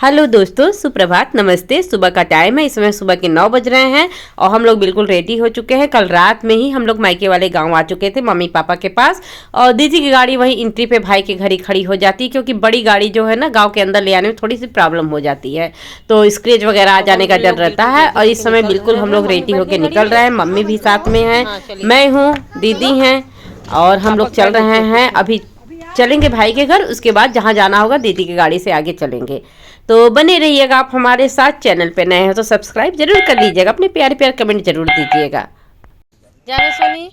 Hello दोस्तों, सुप्रभात, नमस्ते। सुबह का टाइम है, इस समय सुबह के 9 बज रहे हैं और हम लोग बिल्कुल रेडी हो चुके हैं। कल रात में ही हम लोग मायके वाले गांव आ चुके थे मम्मी पापा के पास, और दीदी की गाड़ी वहीं एंट्री पे भाई के घर ही खड़ी हो जाती है, क्योंकि बड़ी गाड़ी जो है ना गांव के अंदर ले आने में थोड़ी सी प्रॉब्लम हो जाती है, तो स्क्रैच वगैरह आ जाने का डर रहता है। और इस समय बिल्कुल हम लोग रेडी होकर निकल रहे हैं, मम्मी भी साथ में है, मैं हूँ, दीदी हैं, और हम लोग चल रहे हैं। अभी चलेंगे भाई के घर, उसके बाद जहाँ जाना होगा दीदी की गाड़ी से आगे चलेंगे। तो बने रहिएगा आप हमारे साथ। चैनल पे नए हैं तो सब्सक्राइब जरूर कर लीजिएगा, अपने प्यारे प्यारे कमेंट जरूर दीजिएगा। जाने सोनी,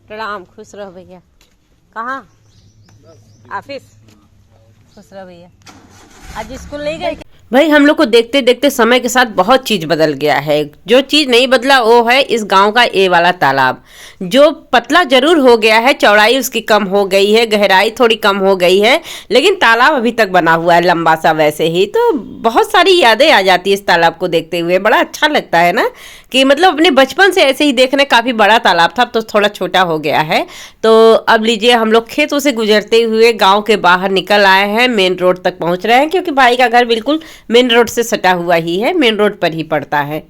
प्रणाम, खुश रहो भैया। कहाँ? ऑफिस। खुश रहो भैया। आज स्कूल नहीं गए? भाई हम लोग को देखते देखते समय के साथ बहुत चीज़ बदल गया है। जो चीज़ नहीं बदला वो है इस गांव का ये वाला तालाब, जो पतला जरूर हो गया है, चौड़ाई उसकी कम हो गई है, गहराई थोड़ी कम हो गई है, लेकिन तालाब अभी तक बना हुआ है लंबा सा वैसे ही। तो बहुत सारी यादें आ जाती है इस तालाब को देखते हुए। बड़ा अच्छा लगता है ना, कि मतलब अपने बचपन से ऐसे ही देखने। काफ़ी बड़ा तालाब था, अब तो थोड़ा छोटा हो गया है। तो अब लीजिए हम लोग खेतों से गुजरते हुए गाँव के बाहर निकल आए हैं, मेन रोड तक पहुँच रहे हैं, क्योंकि भाई का घर बिल्कुल मेन रोड से सटा हुआ ही है, मेन रोड पर ही पड़ता है।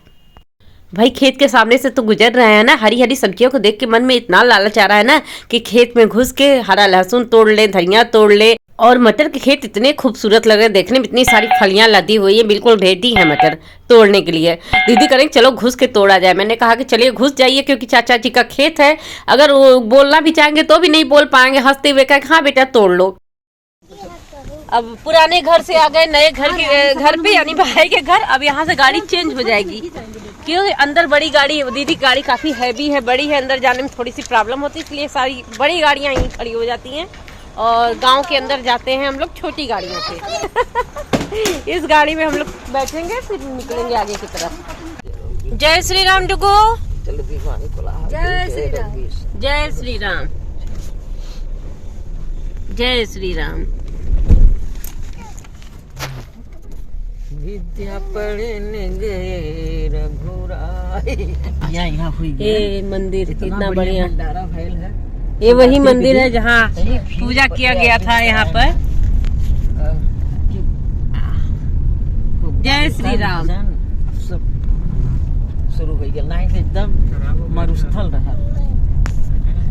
भाई खेत के सामने से तो गुजर रहे हैं ना, हरी हरी सब्जियों को देख के मन में इतना लालच आ रहा है ना कि खेत में घुस के हरा लहसुन तोड़ ले, धनिया तोड़ ले। और मटर के खेत इतने खूबसूरत लग रहे हैं देखने में, इतनी सारी फलियां लदी हुई है, बिल्कुल रेडी है मटर तोड़ने के लिए। दीदी करेंगे चलो घुस के तोड़ा जाए, मैंने कहा कि चलिए घुस जाइए, क्योंकि चाचा जी का खेत है। अगर वो बोलना भी चाहेंगे तो भी नहीं बोल पाएंगे, हंसते हुए कहा हाँ बेटा तोड़ लो। अब पुराने घर से आ गए नए घर पे, यानी भाई के घर। अब यहाँ से गाड़ी चेंज हो जाएगी, क्योंकि अंदर बड़ी गाड़ी, दीदी की गाड़ी काफ़ी हैवी है, बड़ी है, अंदर जाने में थोड़ी सी प्रॉब्लम होती है, इसलिए सारी बड़ी गाड़ियाँ यहीं खड़ी हो जाती हैं और गांव के अंदर जाते हैं हम लोग छोटी गाड़ियों से। इस गाड़ी में हम लोग बैठेंगे, फिर निकलेंगे आगे की तरफ। जय श्री राम डुगो। जय श्री राम, जय श्री राम, जय श्री राम। विद्या पढ़ने गए रघुराई। यहाँ हुई ये मंदिर कितना बढ़िया है। ये वही मंदिर है जहाँ पूजा किया गया था यहाँ पर। जय श्री राम। सब शुरू हो गया, लाइन एकदम मरुस्थल रहा।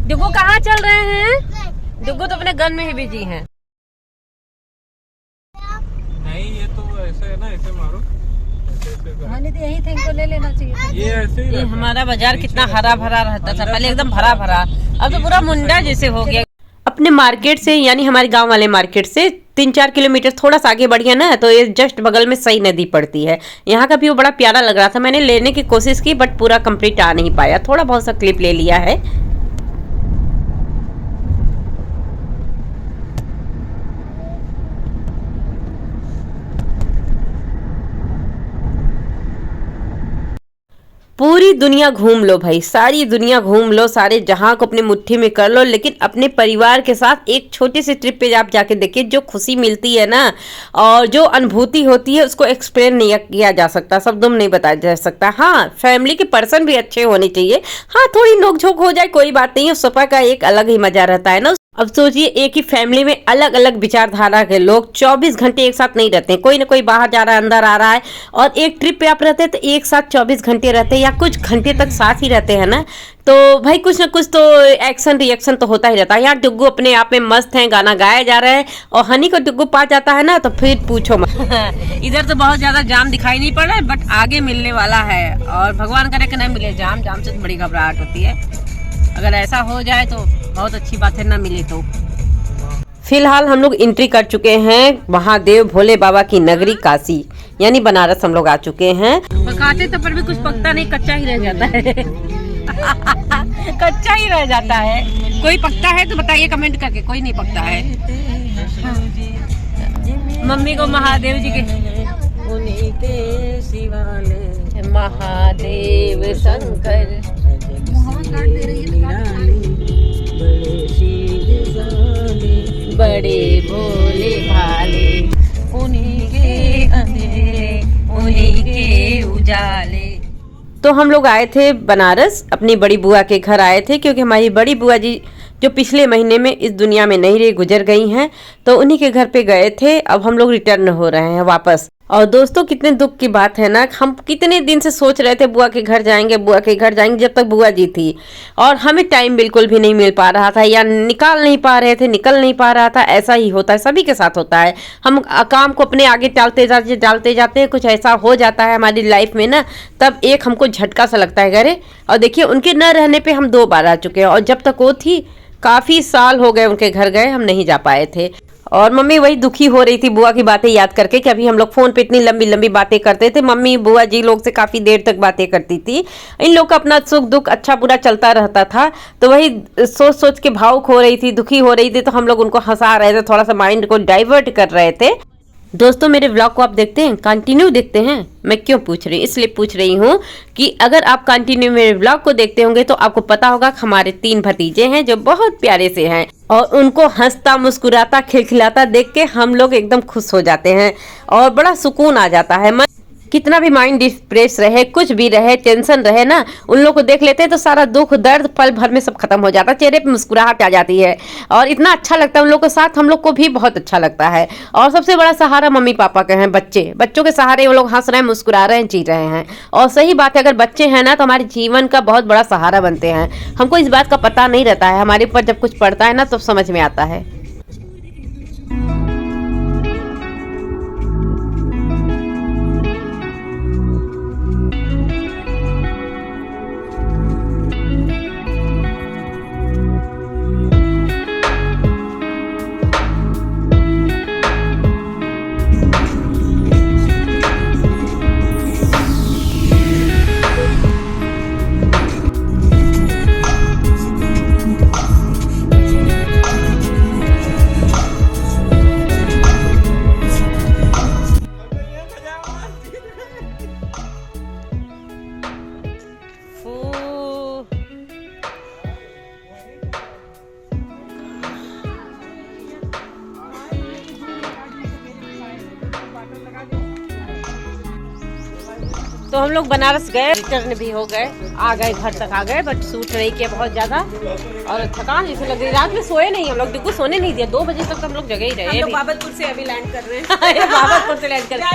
डुगू कहाँ चल रहे हैं? डुगू तो अपने गन में ही बिजी हैं। नहीं, ये तो ऐसे है ना, ऐसे मारो, तो यही थे, इनको ले लेना चाहिए। ये ऐसे ही। ये हमारा बाजार कितना हरा भरा रहता था पहले, एकदम भरा भरा, अब तो पूरा मुंडा जैसे हो गया। अपने मार्केट से, यानी हमारे गांव वाले मार्केट से 3-4 किलोमीटर थोड़ा सा आगे बढ़िया ना, तो ये जस्ट बगल में सई नदी पड़ती है। यहाँ का व्यू बड़ा प्यारा लग रहा था, मैंने लेने की कोशिश की बट पूरा कंप्लीट आ नहीं पाया, थोड़ा बहुत सा क्लिप ले लिया है। पूरी दुनिया घूम लो भाई, सारी दुनिया घूम लो, सारे जहां को अपनी मुट्ठी में कर लो, लेकिन अपने परिवार के साथ एक छोटी सी ट्रिप पे आप जाके देखिए, जो खुशी मिलती है ना और जो अनुभूति होती है उसको एक्सप्लेन नहीं किया जा सकता, शब्दों में नहीं बताया जा सकता। हाँ, फैमिली के पर्सन भी अच्छे होने चाहिए। हाँ, थोड़ी नोकझोंक हो जाए कोई बात नहीं है, सफर का एक अलग ही मजा रहता है ना। अब सोचिए एक ही फैमिली में अलग अलग विचारधारा के लोग 24 घंटे एक साथ नहीं रहते हैं, कोई ना कोई बाहर जा रहा है, अंदर आ रहा है, और एक ट्रिप पे आप रहते हैं तो एक साथ 24 घंटे रहते हैं या कुछ घंटे तक साथ ही रहते हैं ना, तो भाई कुछ ना कुछ तो एक्शन रिएक्शन तो होता ही रहता है। यार डुग्गू अपने आप में मस्त है, गाना गाया जा रहा है, और हनी को डुग्गू पा जाता है ना तो फिर पूछो मत। इधर तो बहुत ज्यादा जाम दिखाई नहीं पड़ रहा है, बट आगे मिलने वाला है, और भगवान करे कि नहीं मिले जाम। जाम से बड़ी घबराहट होती है, अगर ऐसा हो जाए तो बहुत अच्छी बात है, ना मिले तो। फिलहाल हम लोग एंट्री कर चुके हैं महादेव भोले बाबा की नगरी काशी, यानी बनारस हम लोग आ चुके हैं। पकाते तो पर भी कुछ पकता नहीं, कच्चा ही रह जाता है। कच्चा ही रह जाता है। कोई पकता है तो बताइए कमेंट करके, कोई नहीं पकता है। मम्मी को महादेव जी के उन्हीं के शिवालय महादेव शंकर बड़े भोले भाले, उन्हीं के अंधेरे उन्हीं के उजाले। तो हम लोग आए थे बनारस, अपनी बड़ी बुआ के घर आए थे, क्योंकि हमारी बड़ी बुआ जी जो पिछले महीने में इस दुनिया में नहीं रही, गुजर गई हैं। तो उन्हीं के घर पे गए थे, अब हम लोग रिटर्न हो रहे हैं वापस। और दोस्तों कितने दुख की बात है ना, हम कितने दिन से सोच रहे थे बुआ के घर जाएंगे, बुआ के घर जाएंगे, जब तक बुआ जी थी, और हमें टाइम बिल्कुल भी नहीं मिल पा रहा था, या निकाल नहीं पा रहे थे, निकल नहीं पा रहा था। ऐसा ही होता है, सभी के साथ होता है। हम काम को अपने आगे टालते जाते हैं, कुछ ऐसा हो जाता है हमारी लाइफ में ना, तब एक हमको झटका सा लगता है घरे। और देखिए उनके न रहने पर हम 2 बार आ चुके हैं, और जब तक वो थी काफ़ी साल हो गए उनके घर गए, हम नहीं जा पाए थे। और मम्मी वही दुखी हो रही थी बुआ की बातें याद करके कि अभी हम लोग फोन पे इतनी लंबी लंबी बातें करते थे। मम्मी बुआ जी लोग से काफ़ी देर तक बातें करती थी, इन लोग का अपना सुख दुख अच्छा बुरा चलता रहता था। तो वही सोच सोच के भावुक हो रही थी, दुखी हो रही थी, तो हम लोग उनको हंसा रहे थे, थोड़ा सा माइंड को डाइवर्ट कर रहे थे। दोस्तों मेरे व्लॉग को आप देखते हैं, कंटिन्यू देखते हैं? मैं क्यों पूछ रही हूँ, इसलिए पूछ रही हूँ कि अगर आप कंटिन्यू मेरे व्लॉग को देखते होंगे तो आपको पता होगा कि हमारे 3 भतीजे हैं जो बहुत प्यारे से हैं, और उनको हंसता मुस्कुराता खिलखिलाता देख के हम लोग एकदम खुश हो जाते हैं और बड़ा सुकून आ जाता है। कितना भी माइंड डिप्रेस रहे, कुछ भी रहे, टेंशन रहे ना, उन लोग को देख लेते हैं तो सारा दुख दर्द पल भर में सब खत्म हो जाता है, चेहरे पे मुस्कुराहट आ जाती है और इतना अच्छा लगता है उन लोग के साथ। हम लोग को भी बहुत अच्छा लगता है। और सबसे बड़ा सहारा मम्मी पापा के हैं, बच्चों के सहारे वो लोग हंस रहे हैं, मुस्कुरा रहे हैं, जी रहे हैं। और सही बात है, अगर बच्चे हैं ना तो हमारे जीवन का बहुत बड़ा सहारा बनते हैं। हमको इस बात का पता नहीं रहता है, हमारे ऊपर जब कुछ पड़ता है ना तो समझ में आता है। तो हम लोग बनारस गए, रिटर्न भी हो गए, आ गए, घर तक आ गए, बट सूट नहीं किया बहुत ज्यादा और थकान जैसे लग रही। रात में सोए नहीं हम लोग, डिग्गू सोने नहीं दिया, 2 बजे तक हम लोग जगह ही रहे। बाबतपुर से अभी लैंड कर रहे हैं। बाबतपुर से लैंड कर रहे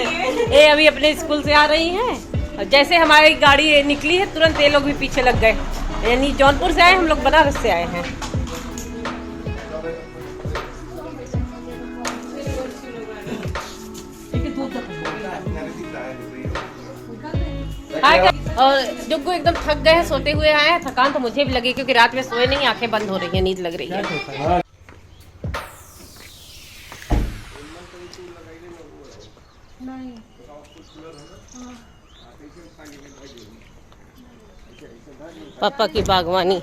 हैं। ये अभी अपने स्कूल से आ रही हैं, और जैसे हमारी गाड़ी निकली है तुरंत ये लोग भी पीछे लग गए। यानी जौनपुर से आए हम लोग, बनारस से आए हैं। और जुग्गू एकदम थक गए हैं, सोते हुए आए हैं। थकान तो मुझे भी लगी क्योंकि रात में सोए नहीं, आंखें बंद हो रही है, नींद लग रही है। पापा की बागवानी।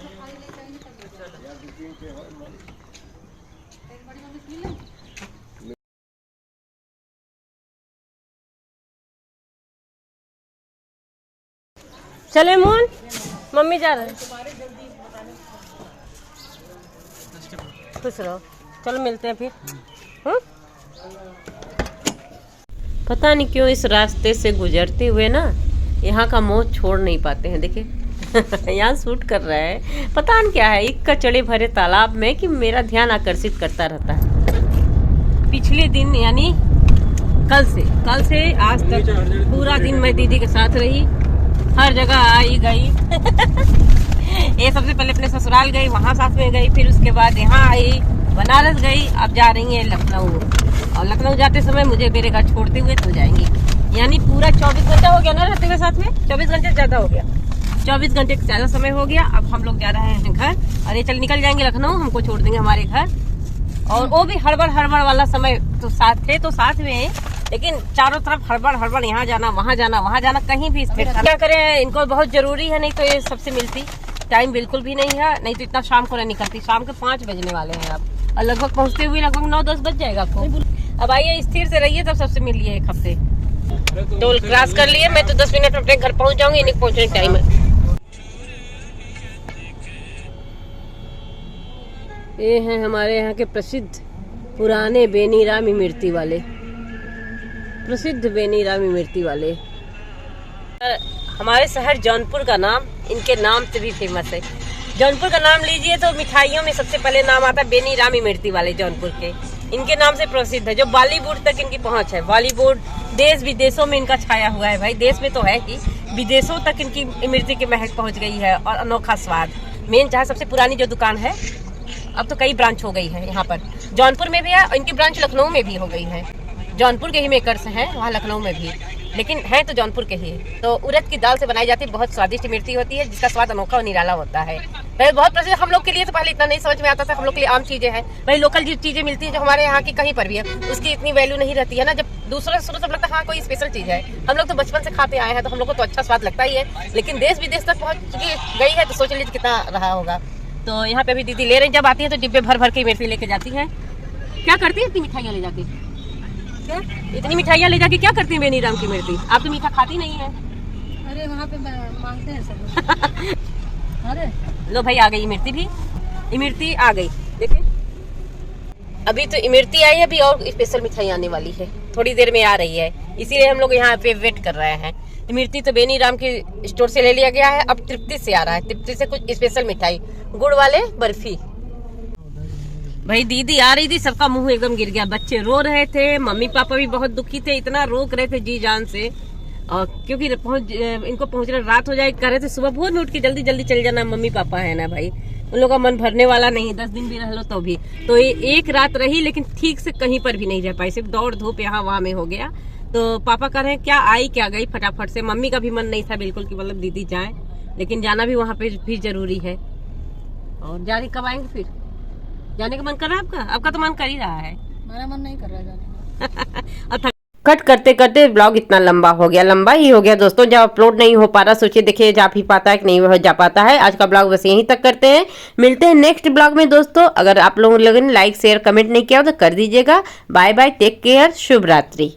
चले मोहन, मम्मी जा रहे हैं। खुश रहो, चलो मिलते हैं फिर। पता नहीं क्यों इस रास्ते से गुजरते हुए ना यहाँ का मोह छोड़ नहीं पाते हैं। देखिए यहाँ शूट कर रहा है, पता नहीं क्या है, एक कचड़े भरे तालाब में कि मेरा ध्यान आकर्षित करता रहता है। पिछले दिन यानी कल से आज तक पूरा दिन मैं दीदी के साथ रही, हर जगह आई गई। ये सबसे पहले अपने ससुराल गई, वहाँ साथ में गई, फिर उसके बाद यहाँ आई, बनारस गई, अब जा रही है लखनऊ। और लखनऊ जाते समय मुझे मेरे घर छोड़ते हुए तो जाएंगी। यानी पूरा 24 घंटा हो गया ना रहते हुए साथ में, 24 घंटे ज़्यादा हो गया, 24 घंटे से ज़्यादा समय हो गया। अब हम लोग जा रहे हैं घर, और ये चल निकल जाएंगे लखनऊ, हमको छोड़ देंगे हमारे घर। और वो भी हड़बड़ वाला समय तो साथ थे, तो साथ में, लेकिन चारों तरफ हड़बड़, यहाँ जाना वहाँ जाना, कहीं भी स्थिर। क्या करें, इनको बहुत जरूरी है, नहीं तो ये सबसे मिलती टाइम बिल्कुल भी नहीं है, नहीं तो इतना शाम को नहीं निकलती। शाम के 5 बजने वाले हैं अब, और लगभग पहुँचते हुए लगभग 9-10 बज जाएगा आपको। अब आइए स्थिर से रहिए, तब सबसे मिलिए एक हफ्ते। टोल क्रॉस कर लिए, मैं तो 10 मिनट में अपने घर पहुँच जाऊंगी, इन्हें पहुँचने टाइम है। ये हैं हमारे यहाँ के प्रसिद्ध पुराने बेनीराम इमरती वाले, प्रसिद्ध बेनीराम इमरती वाले। हमारे शहर जौनपुर का नाम इनके नाम से भी फेमस है। जौनपुर का नाम लीजिए तो मिठाइयों में सबसे पहले नाम आता है बेनी राम इमरती वाले जौनपुर के। इनके नाम से प्रसिद्ध है, जो बॉलीवुड तक इनकी पहुंच है। बॉलीवुड देश विदेशों में इनका छाया हुआ है भाई, देश में तो है ही, विदेशों तक इनकी इमरती की महक पहुंच गई है। और अनोखा स्वाद मेन चाहे सबसे पुरानी जो दुकान है, अब तो कई ब्रांच हो गई है यहाँ पर। जौनपुर में भी है, इनकी ब्रांच लखनऊ में भी हो गई है। जौनपुर के ही मेकर्स हैं वहाँ लखनऊ में भी, लेकिन है तो जौनपुर के ही। तो उड़द की दाल से बनाई जाती है, बहुत स्वादिष्ट इमरती होती है, जिसका स्वाद अनोखा और निराला होता है। पहले बहुत प्रसिद्ध, हम लोग के लिए तो पहले इतना नहीं समझ में आता था, हम लोग के लिए आम चीजें हैं भाई। लोकल जो चीजें मिलती है जो हमारे यहाँ की कहीं पर भी है, उसकी इतनी वैल्यू नहीं रहती है ना। जब दूसरों से सब लगता है हाँ कोई स्पेशल चीज है, हम लोग तो बचपन से खाते आए हैं, तो हम लोग को तो अच्छा स्वाद लगता ही है। लेकिन देश विदेश तक पहुँच गई है तो सोच लीजिए कितना रहा होगा। तो यहाँ पे अभी दीदी ले रही, जब आती है तो डिब्बे भर भर के इमरती लेके जाती है। क्या करती है इतनी मिठाइयाँ ले जाके? क्या इतनी मिठाइयाँ ले जाके क्या करती है बेनी राम की इमरती? आप तो मीठा खाती नहीं है। अरे वहाँ पे मांगते हैं सब। अरे लो भाई आ गई इमरती भी, इमरती आ गई देखिए। अभी तो इमरती आई है, अभी और स्पेशल मिठाई आने वाली है, थोड़ी देर में आ रही है, इसीलिए हम लोग यहाँ पे वेट कर रहे हैं। इमरती तो बेनी राम के स्टोर से ले लिया गया है, अब तृप्ति से आ रहा है, तृप्ति से कुछ स्पेशल मिठाई, गुड़ वाले बर्फी। भाई दीदी आ रही थी, सबका मुंह एकदम गिर गया, बच्चे रो रहे थे, मम्मी पापा भी बहुत दुखी थे, इतना रोक रहे थे जी जान से। और क्योंकि इनको पहुंचने रात हो जाए, कर रहे थे सुबह भोर में उठ के जल्दी जल्दी चल जाना, मम्मी पापा है ना भाई, उन लोगों का मन भरने वाला नहीं, 10 दिन भी रह लो तो भी। तो ये एक रात रही, लेकिन ठीक से कहीं पर भी नहीं रह पाई, सिर्फ दौड़ धूप यहाँ वहाँ में हो गया। तो पापा कह रहे हैं क्या आई क्या गई फटाफट से। मम्मी का भी मन नहीं था बिल्कुल कि मतलब दीदी जाए, लेकिन जाना भी वहाँ पे भी जरूरी है। और जाने कब आएंगे फिर? जाने का मन कर रहा है आपका? आपका तो मन कर ही रहा है। मेरा मन नहीं कर रहा जाने का। और कट करते करते ब्लॉग इतना लंबा हो गया, लंबा ही हो गया दोस्तों। जब अपलोड नहीं हो पा रहा, सोचिए देखिए जा भी पाता है कि नहीं हो जा पाता है। आज का ब्लॉग बस यहीं तक करते हैं, मिलते हैं नेक्स्ट ब्लॉग में दोस्तों। अगर आप लोगों ने लाइक शेयर कमेंट नहीं किया हो तो कर दीजिएगा। बाय बाय, टेक केयर, शुभ रात्रि।